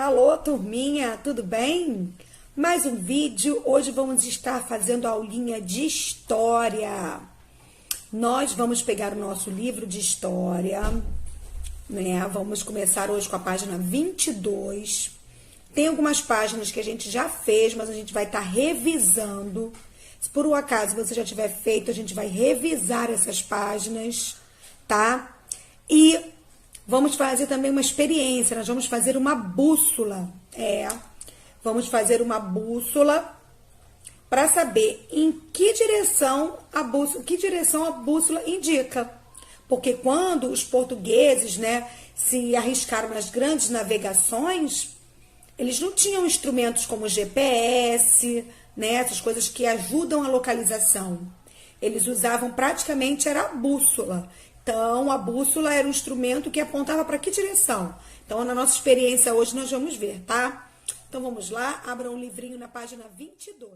Alô, turminha, tudo bem? Mais um vídeo. Hoje vamos estar fazendo a aulinha de história. Nós vamos pegar o nosso livro de história, né? Vamos começar hoje com a página 22. Tem algumas páginas que a gente já fez, mas a gente vai estar revisando. Se por um acaso você já tiver feito, a gente vai revisar essas páginas, tá? E vamos fazer também uma experiência, nós vamos fazer uma bússola. Vamos fazer uma bússola para saber em que direção a bússola indica. Porque quando os portugueses, né, se arriscaram nas grandes navegações, eles não tinham instrumentos como GPS, né, essas coisas que ajudam a localização. Eles usavam praticamente era a bússola. Então, a bússola era um instrumento que apontava para que direção. Então, na nossa experiência hoje, nós vamos ver, tá? Então, vamos lá, abra um livrinho na página 22.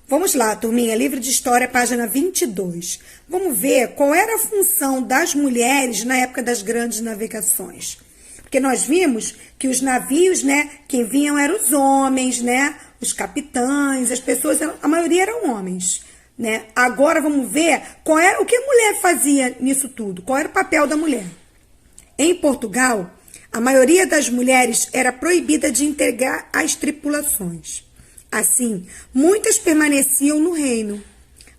Vamos lá, turminha, livro de história, página 22. Vamos ver qual era a função das mulheres na época das grandes navegações. Porque nós vimos que os navios, né, quem vinham eram os homens, né, os capitães, as pessoas, a maioria eram homens. Né? Agora vamos ver o que a mulher fazia nisso tudo, qual era o papel da mulher. Em Portugal, a maioria das mulheres era proibida de integrar as tripulações. Assim, muitas permaneciam no reino.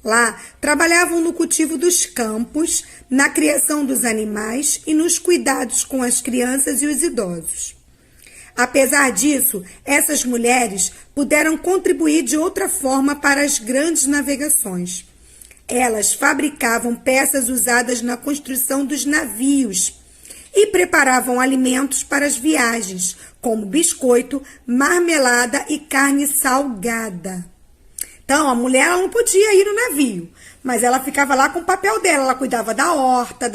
Lá, trabalhavam no cultivo dos campos, na criação dos animais e nos cuidados com as crianças e os idosos. Apesar disso, essas mulheres puderam contribuir de outra forma para as grandes navegações. Elas fabricavam peças usadas na construção dos navios e preparavam alimentos para as viagens, como biscoito, marmelada e carne salgada. Então, a mulher ela não podia ir no navio, mas ela ficava lá com o papel dela. Ela cuidava da horta,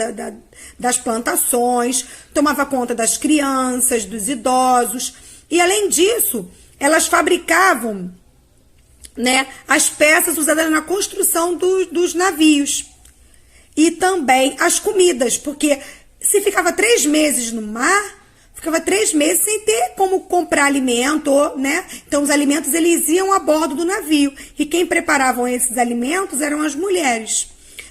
das plantações, tomava conta das crianças, dos idosos. E, além disso, elas fabricavam, né, as peças usadas na construção dos navios. E também as comidas, porque se ficava 3 meses no mar, ficava 3 meses sem ter como comprar alimento, né? Então, os alimentos, eles iam a bordo do navio. E quem preparavam esses alimentos eram as mulheres.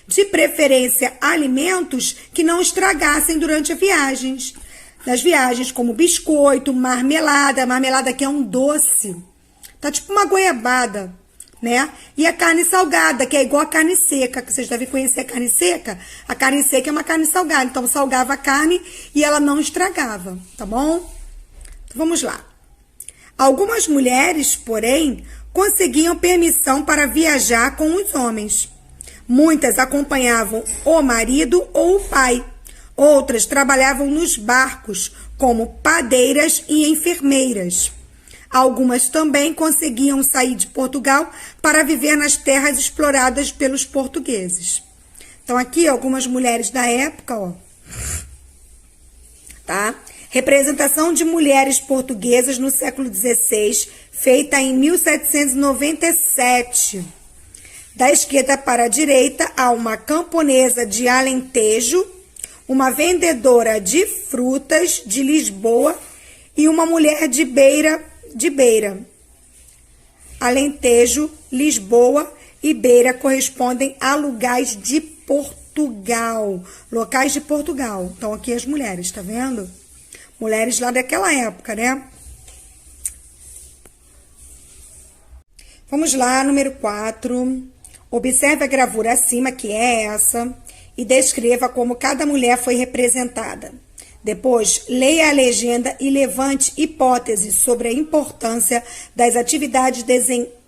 De preferência, alimentos que não estragassem durante as viagens, como biscoito, marmelada. A marmelada que é um doce. Tá tipo uma goiabada, né? E a carne salgada, que é igual a carne seca, que vocês devem conhecer a carne seca. A carne seca é uma carne salgada, então salgava a carne e ela não estragava, tá bom? Então, vamos lá. Algumas mulheres, porém, conseguiam permissão para viajar com os homens. Muitas acompanhavam o marido ou o pai. Outras trabalhavam nos barcos, como padeiras e enfermeiras. Algumas também conseguiam sair de Portugal para viver nas terras exploradas pelos portugueses. Então, aqui, algumas mulheres da época, ó. Tá? Representação de mulheres portuguesas no século XVI, feita em 1797. Da esquerda para a direita, há uma camponesa de Alentejo, uma vendedora de frutas de Lisboa e uma mulher de Beira. Alentejo, Lisboa e Beira correspondem a lugares de Portugal. Locais de Portugal. Então, aqui as mulheres, tá vendo? Mulheres lá daquela época, né? Vamos lá, número 4. Observe a gravura acima, que é essa, e descreva como cada mulher foi representada. Depois, leia a legenda e levante hipóteses sobre a importância das atividades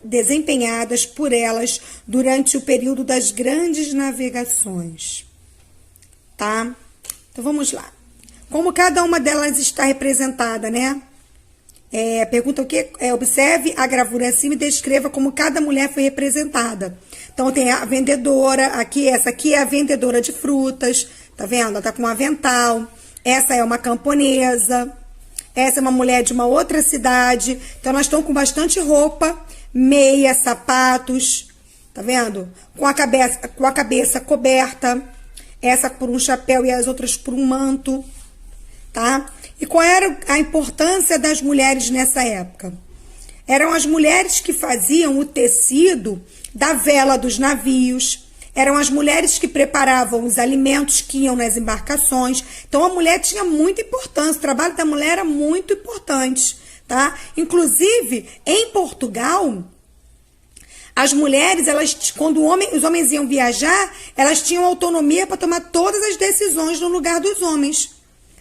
desempenhadas por elas durante o período das grandes navegações. Tá? Então, vamos lá. Como cada uma delas está representada, né? Pergunta o quê? Observe a gravura acima e descreva como cada mulher foi representada. Então, tem a vendedora, essa aqui é a vendedora de frutas, tá vendo? Ela tá com um avental. Essa é uma camponesa, essa é uma mulher de uma outra cidade. Então, nós estamos com bastante roupa, meia, sapatos, tá vendo? Com a cabeça coberta, essa por um chapéu e as outras por um manto. tá? E qual era a importância das mulheres nessa época? Eram as mulheres que faziam o tecido da vela dos navios, eram as mulheres que preparavam os alimentos que iam nas embarcações. Então, a mulher tinha muita importância, o trabalho da mulher era muito importante, tá? Inclusive, em Portugal, as mulheres, quando os homens iam viajar, elas tinham autonomia para tomar todas as decisões no lugar dos homens.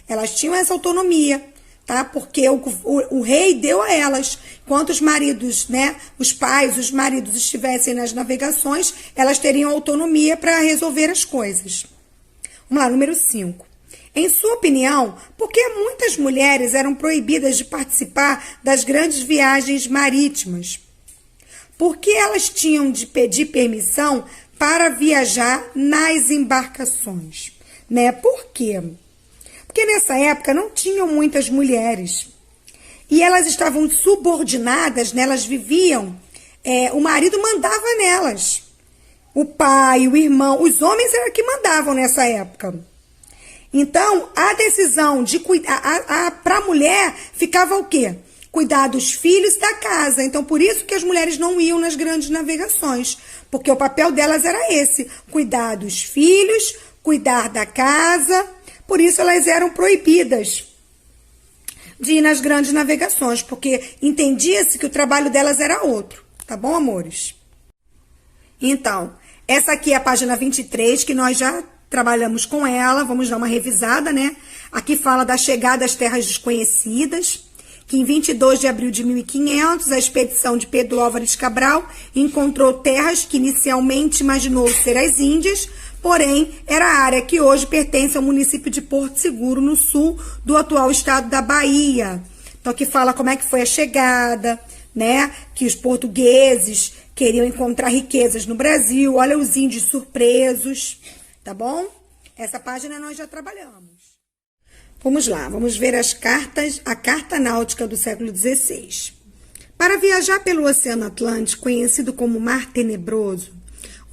Elas tinham essa autonomia, tá? Porque o rei deu a elas. Enquanto os maridos, né, os pais, os maridos estivessem nas navegações, elas teriam autonomia para resolver as coisas. Vamos lá, número 5. Em sua opinião, por que muitas mulheres eram proibidas de participar das grandes viagens marítimas? Por que elas tinham de pedir permissão para viajar nas embarcações? Né? Por quê? Porque nessa época não tinham muitas mulheres. E elas estavam subordinadas, né? Elas viviam, o marido mandava nelas. O pai, o irmão, os homens eram que mandavam nessa época. Então, a decisão de cuidar, para a mulher ficava o quê? Cuidar dos filhos da casa. Então, por isso que as mulheres não iam nas grandes navegações. Porque o papel delas era esse, cuidar dos filhos, cuidar da casa. Por isso elas eram proibidas de ir nas grandes navegações, porque entendia-se que o trabalho delas era outro. Tá bom, amores? Então, essa aqui é a página 23, que nós já trabalhamos com ela. Vamos dar uma revisada, né? Aqui fala da chegada às terras desconhecidas, que em 22 de abril de 1500, a expedição de Pedro Álvares Cabral encontrou terras que inicialmente imaginou ser as Índias, porém, era a área que hoje pertence ao município de Porto Seguro, no sul do atual estado da Bahia. Então, aqui fala como é que foi a chegada, né? Que os portugueses queriam encontrar riquezas no Brasil. Olha os índios surpresos, tá bom? Essa página nós já trabalhamos. Vamos lá, vamos ver as cartas, a carta náutica do século XVI. Para viajar pelo Oceano Atlântico, conhecido como Mar Tenebroso,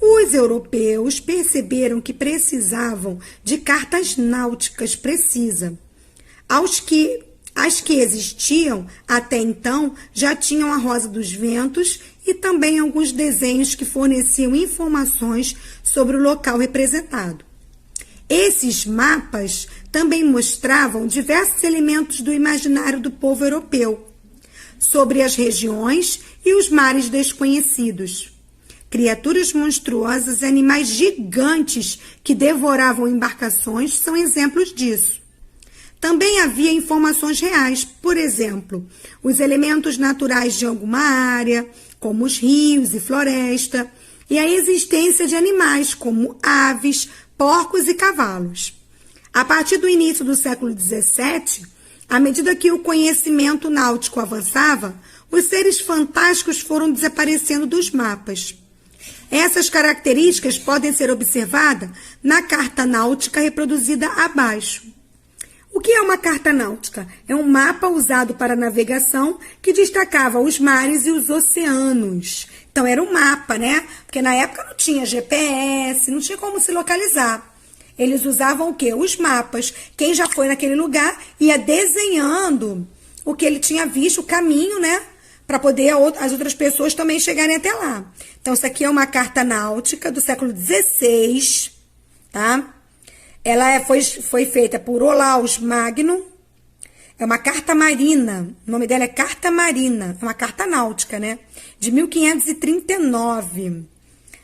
os europeus perceberam que precisavam de cartas náuticas precisas. As que existiam até então já tinham a Rosa dos Ventos e também alguns desenhos que forneciam informações sobre o local representado. Esses mapas também mostravam diversos elementos do imaginário do povo europeu sobre as regiões e os mares desconhecidos. Criaturas monstruosas e animais gigantes que devoravam embarcações são exemplos disso. Também havia informações reais, por exemplo, os elementos naturais de alguma área, como os rios e floresta, e a existência de animais, como aves, porcos e cavalos. A partir do início do século XVII, à medida que o conhecimento náutico avançava, os seres fantásticos foram desaparecendo dos mapas. Essas características podem ser observadas na carta náutica reproduzida abaixo. O que é uma carta náutica? É um mapa usado para navegação que destacava os mares e os oceanos. Então, era um mapa, né? Porque na época não tinha GPS, não tinha como se localizar. Eles usavam o quê? Os mapas. Quem já foi naquele lugar ia desenhando o que ele tinha visto, o caminho, né? Para poder as outras pessoas também chegarem até lá. Então, isso aqui é uma carta náutica do século XVI, tá? Ela foi feita por Olaus Magno. É uma carta marina. O nome dela é Carta Marina. É uma carta náutica, né? De 1539.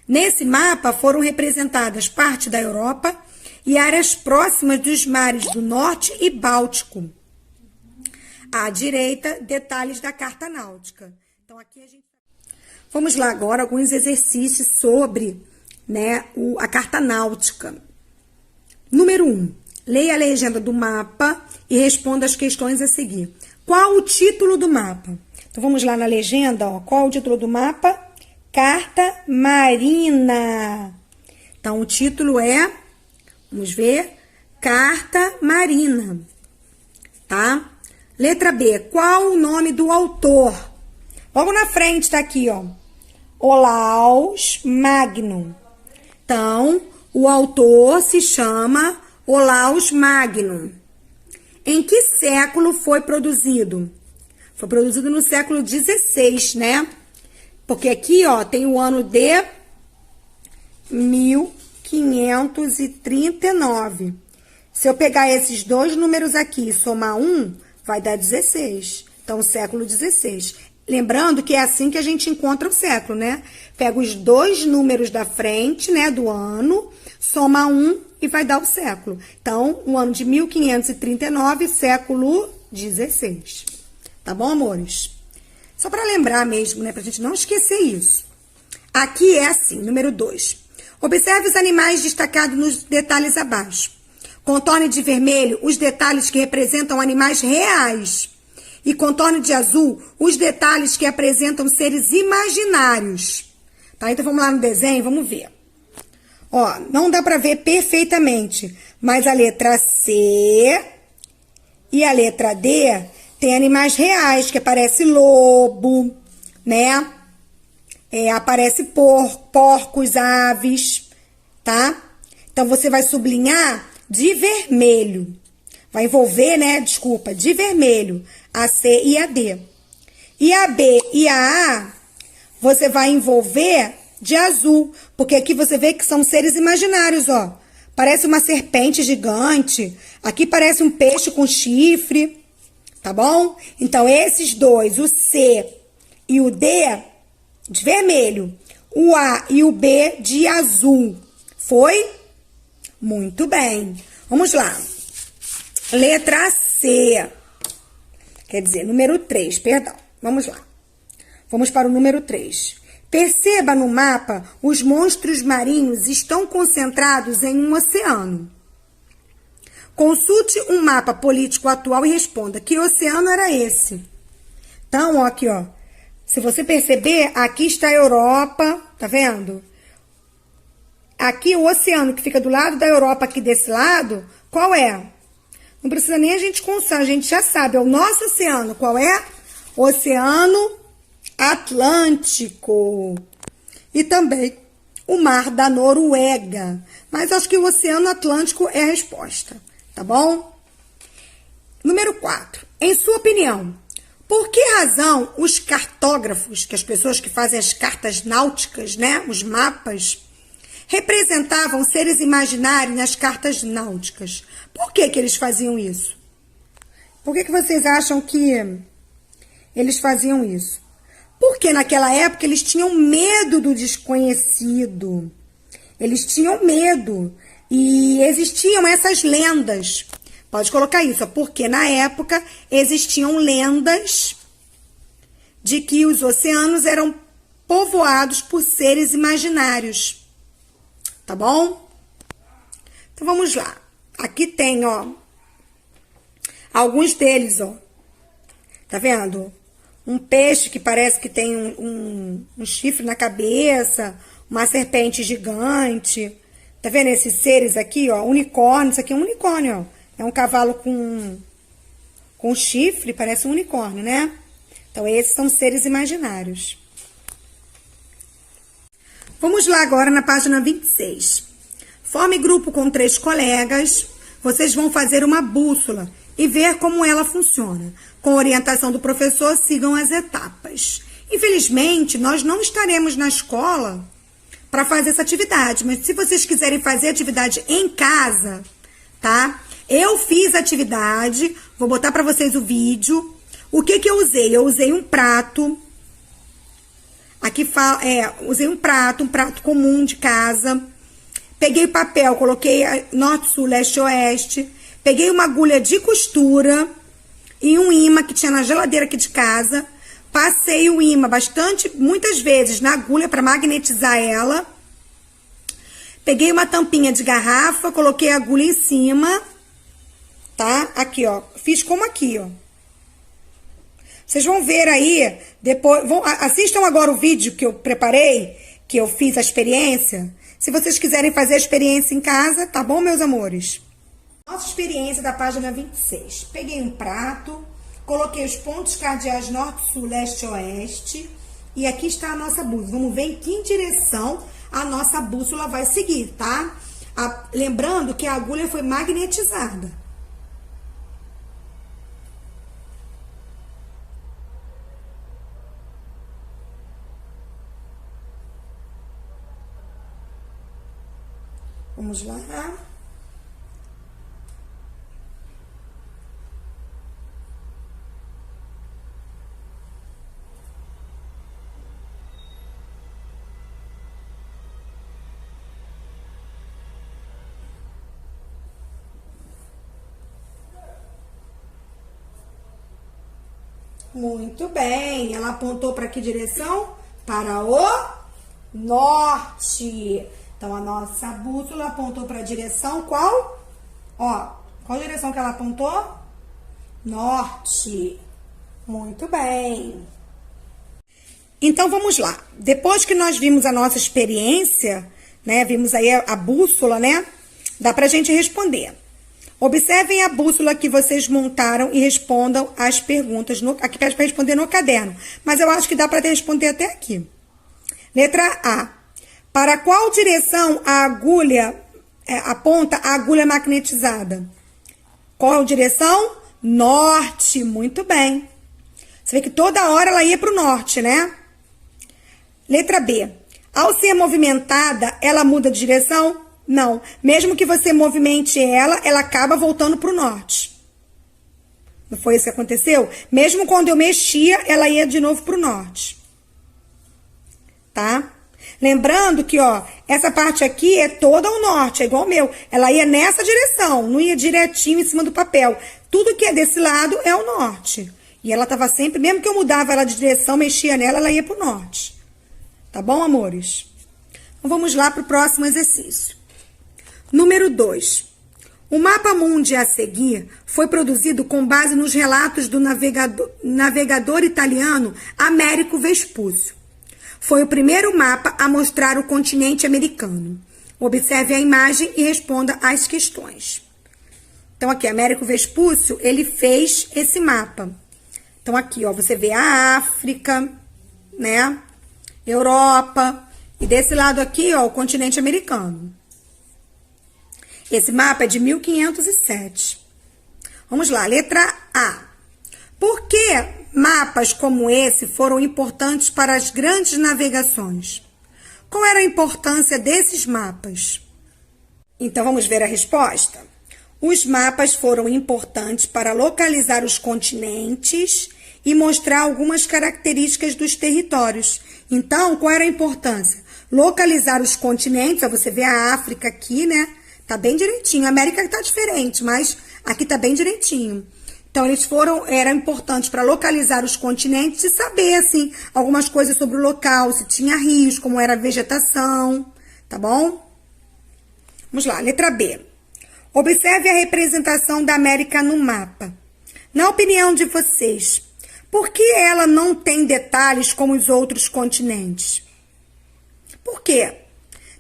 Nesse mapa foram representadas parte da Europa e áreas próximas dos mares do Norte e Báltico. À direita, detalhes da carta náutica. Então, aqui a gente... Vamos lá agora, alguns exercícios sobre, né, a carta náutica. Número 1. Leia a legenda do mapa e responda as questões a seguir. Qual o título do mapa? Então, vamos lá na legenda, ó. Qual o título do mapa? Carta Marina. Então, o título é, vamos ver, Carta Marina, tá? Letra B, qual o nome do autor? Logo na frente tá aqui, ó, Olaus Magno. Então, o autor se chama Olaus Magno. Em que século foi produzido? Foi produzido no século XVI, né? Porque aqui, ó, tem o ano de 1539. Se eu pegar esses dois números aqui e somar um, vai dar 16. Então, século XVI. Lembrando que é assim que a gente encontra o século, né? Pega os dois números da frente, né, do ano, soma um e vai dar o século. Então, o ano de 1539, século XVI. Tá bom, amores? Só para lembrar mesmo, né, pra gente não esquecer isso. Aqui é assim, número 2. Observe os animais destacados nos detalhes abaixo. Contorne de vermelho os detalhes que representam animais reais. E contorne de azul os detalhes que apresentam seres imaginários. Tá? Então, vamos lá no desenho, vamos ver. Ó, não dá pra ver perfeitamente, mas a letra C e a letra D tem animais reais, que aparece lobo, né? Aparece porcos, aves, tá? Então, você vai sublinhar de vermelho. Vai envolver, né? Desculpa, de vermelho, a C e a D. E a B e a A, você vai envolver de azul, porque aqui você vê que são seres imaginários, ó. Parece uma serpente gigante, aqui parece um peixe com chifre, tá bom? Então, esses dois, o C e o D, de vermelho, o A e o B de azul. Foi? Muito bem. Vamos lá. Letra C. Quer dizer, número 3, perdão. Vamos lá. Vamos para o número 3. Perceba no mapa, os monstros marinhos estão concentrados em um oceano. Consulte um mapa político atual e responda, que oceano era esse? Então, ó, aqui, ó. Se você perceber, aqui está a Europa, tá vendo? Aqui o oceano que fica do lado da Europa, aqui desse lado, qual é? Não precisa nem a gente consultar, a gente já sabe. É o nosso oceano. Qual é? Oceano Atlântico. E também o Mar da Noruega. Mas acho que o Oceano Atlântico é a resposta. Tá bom? Número 4. Em sua opinião, por que razão os cartógrafos, que as pessoas que fazem as cartas náuticas, né? Os mapas, representavam seres imaginários nas cartas náuticas? Por que que eles faziam isso? Por que que vocês acham que eles faziam isso? Porque naquela época eles tinham medo do desconhecido. Eles tinham medo. E existiam essas lendas. Pode colocar isso, porque na época existiam lendas de que os oceanos eram povoados por seres imaginários. Tá bom? Então vamos lá. Aqui tem, ó, alguns deles, ó. Tá vendo? Um peixe que parece que tem um chifre na cabeça, uma serpente gigante. Tá vendo esses seres aqui, ó? Unicórnio, isso aqui é um unicórnio, ó. É um cavalo com chifre, parece um unicórnio, né? Então, esses são seres imaginários. Vamos lá agora na página 26. Forme grupo com 3 colegas. Vocês vão fazer uma bússola e ver como ela funciona. Com orientação do professor, sigam as etapas. Infelizmente, nós não estaremos na escola para fazer essa atividade, mas se vocês quiserem fazer atividade em casa, tá? Eu fiz a atividade, vou botar para vocês o vídeo. O que que eu usei? Eu usei um prato. Aqui usei um prato comum de casa. Peguei papel, coloquei norte, sul, leste, oeste. Peguei uma agulha de costura e um imã que tinha na geladeira aqui de casa. Passei o imã muitas vezes na agulha para magnetizar ela. Peguei uma tampinha de garrafa, coloquei a agulha em cima, tá? Aqui, ó. Fiz como aqui, ó. Vocês vão ver aí, depois... assistam agora o vídeo que eu preparei, que eu fiz a experiência. Se vocês quiserem fazer a experiência em casa, tá bom, meus amores? Nossa experiência da página 26. Peguei um prato, coloquei os pontos cardeais norte, sul, leste, oeste. E aqui está a nossa bússola. Vamos ver em que direção a nossa bússola vai seguir, tá? Lembrando que a agulha foi magnetizada. Vamos lá. Muito bem. Ela apontou para que direção? Para o norte. Então, a nossa bússola apontou para a direção qual? Ó, qual direção que ela apontou? Norte. Muito bem. Então, vamos lá. Depois que nós vimos a nossa experiência, né? Vimos aí a bússola, né? Dá pra gente responder. Observem a bússola que vocês montaram e respondam as perguntas. Aqui pede para responder no caderno, mas eu acho que dá para responder até aqui. Letra A. Para qual direção a agulha aponta a agulha magnetizada? Qual direção? Norte. Muito bem. Você vê que toda hora ela ia para o norte, né? Letra B. Ao ser movimentada, ela muda de direção? Não. Mesmo que você movimente ela acaba voltando para o norte. Não foi isso que aconteceu? Mesmo quando eu mexia, ela ia de novo para o norte. Tá? Lembrando que, ó, essa parte aqui é toda ao norte, é igual o meu. Ela ia nessa direção, não ia direitinho em cima do papel. Tudo que é desse lado é o norte. E ela estava sempre, mesmo que eu mudava ela de direção, mexia nela, ela ia para o norte. Tá bom, amores? Então, vamos lá para o próximo exercício. Número 2. O mapa mundi a seguir foi produzido com base nos relatos do navegador italiano Américo Vespúcio. Foi o primeiro mapa a mostrar o continente americano. Observe a imagem e responda às questões. Então, aqui, Américo Vespúcio, ele fez esse mapa. Então, aqui, ó, você vê a África, né? Europa. E desse lado aqui, ó, o continente americano. Esse mapa é de 1507. Vamos lá, letra A. Por que mapas como esse foram importantes para as grandes navegações? Qual era a importância desses mapas? Então, vamos ver a resposta. Os mapas foram importantes para localizar os continentes e mostrar algumas características dos territórios. Então, qual era a importância? Localizar os continentes, ó, você vê a África aqui, né? Tá bem direitinho. A América tá diferente, mas aqui tá bem direitinho. Então, eram importantes para localizar os continentes e saber, assim, algumas coisas sobre o local, se tinha rios, como era a vegetação, tá bom? Vamos lá, letra B. Observe a representação da América no mapa. Na opinião de vocês, por que ela não tem detalhes como os outros continentes? Por quê?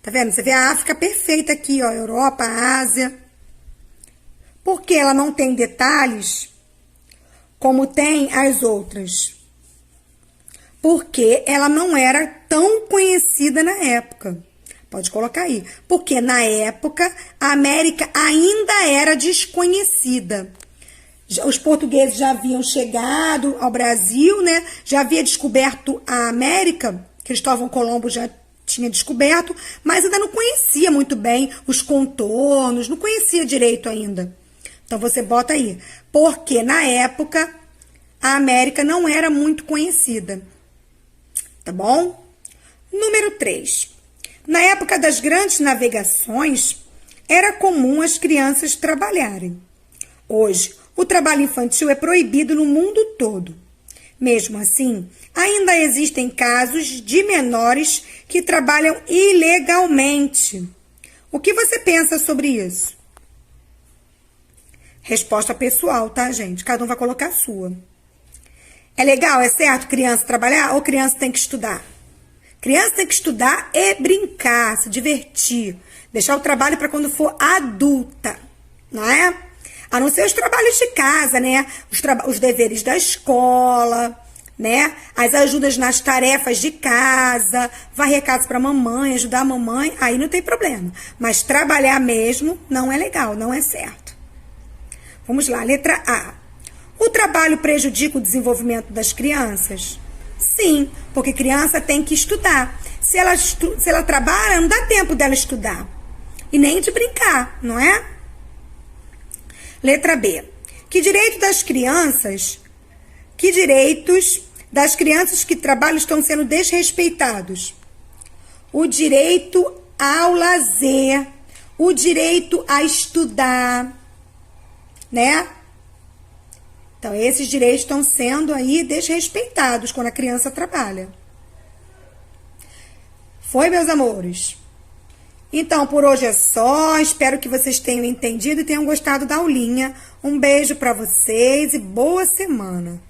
Tá vendo? Você vê a África perfeita aqui, ó, Europa, Ásia. Por que ela não tem detalhes como tem as outras? Porque ela não era tão conhecida na época. Pode colocar aí. Porque na época a América ainda era desconhecida. Os portugueses já haviam chegado ao Brasil, né? Já havia descoberto a América. Cristóvão Colombo já tinha descoberto, mas ainda não conhecia muito bem os contornos, não conhecia direito ainda. Então, você bota aí. Porque, na época, a América não era muito conhecida. Tá bom? Número 3. Na época das grandes navegações, era comum as crianças trabalharem. Hoje, o trabalho infantil é proibido no mundo todo. Mesmo assim, ainda existem casos de menores que trabalham ilegalmente. O que você pensa sobre isso? Resposta pessoal, tá, gente? Cada um vai colocar a sua. É legal, é certo criança trabalhar ou criança tem que estudar? Criança tem que estudar e brincar, se divertir. Deixar o trabalho para quando for adulta, não é? A não ser os trabalhos de casa, né? Os deveres da escola, né? As ajudas nas tarefas de casa, varrer a casa para a mamãe, ajudar a mamãe, aí não tem problema. Mas trabalhar mesmo não é legal, não é certo. Vamos lá, letra A. O trabalho prejudica o desenvolvimento das crianças? Sim, porque criança tem que estudar. Se ela trabalha, não dá tempo dela estudar. e nem de brincar, não é? Letra B. Que direitos das crianças que trabalham estão sendo desrespeitados? O direito ao lazer, o direito a estudar, né? Então, esses direitos estão sendo aí desrespeitados quando a criança trabalha. Foi, meus amores? Então, por hoje é só. Espero que vocês tenham entendido e tenham gostado da aulinha. Um beijo para vocês e boa semana.